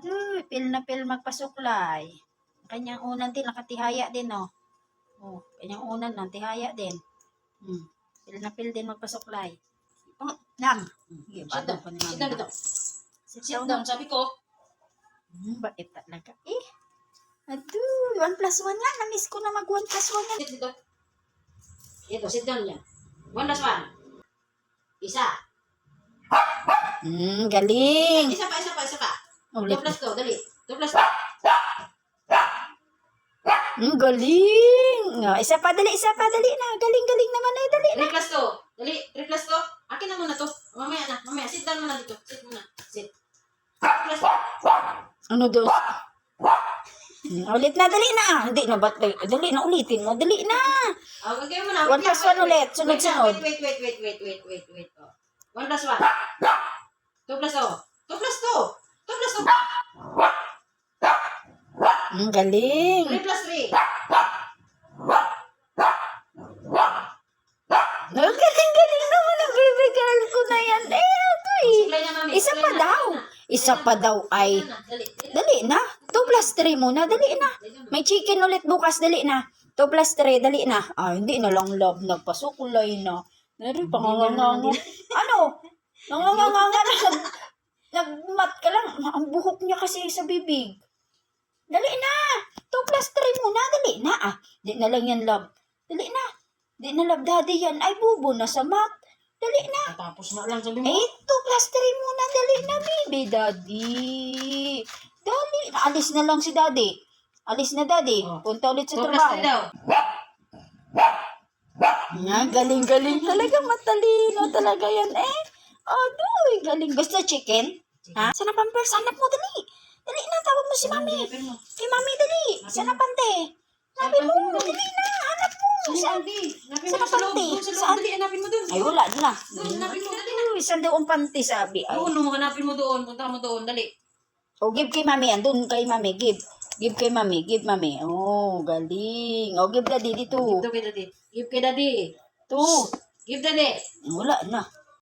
Aduh, pil na pil magpasuklay. Kanyang unan din, nakatihaya din, oh. Oh, kanyang unan, tihaya din. Pil na pil din magpasuklay. Oh, lang. Sit down. Sit down dito. Sit down, sabi ko. Bakit talaga? Aduh, 1+1 nga. Namiss ko na mag 1+1 yan. Sit dito. Ito, sit down yan. 1+1. Isa. Galing. Isa pa. Ulit. 2+2, dali. 2+2. Galing. Isa pa, dali na. Galing naman ay, dali na. 3+2. Dali, 3+2. Akin na muna to. Mamaya na. Sit down muna dito. Sit muna. Sit. 3+2. Ano daw? Ulit na, dali na. Hindi na, ba't? Dali na, ulitin mo. Dali na. Okay mo na. 1+1 ulit. Sunod-sunod. Wait. 1+1. 2+2. 2+2. Galing. 3+3. Galing naman ang baby girl ko na yan. Suklay na, mami. Isa pa daw. Isa pa daw ay. Dali na. 2+3 muna. Dali na. May chicken ulit bukas. Dali na. 2+3. Dali na. Hindi na lang love. Nagpasukulay na. Nari, panganganganga. Ano? Nanganganganga na. Nagmat ka lang. Ang buhok niya kasi sa bibig. Dali na. 2+3 muna. Dali na. Di na lang yan love. Dali na. Di na love daddy yan. Ay, bubo na sa mat. Dali na. Tapos na lang sabi mo. 2+3 muna. Dali na, baby daddy. Dali na. Alis na lang si daddy. Alis na daddy. Punta ulit sa 2+3 trabaho. daw. Galing talaga. Matalino talaga yan Adoy, galing. Gusto chicken? Ha? Sana pampers. Hanap mo, dali. Dali na, tawag mo si mami. Kay mami, dali. Sana pante. Sabi mo, dali na. Hanap mo. Sana pante. Saan? Hanapin mo doon. Ay, wala na. Hanapin mo. Saan daw ang pante, sabi. Ay. Doon, hanapin mo doon. Punta mo doon. Dali. Give kay mami. Andun kay mami. Give kay mami. Give mami. Galing. Give daddy dito. Give kay daddy. Give kay daddy. Two. Give daddy. Wala na.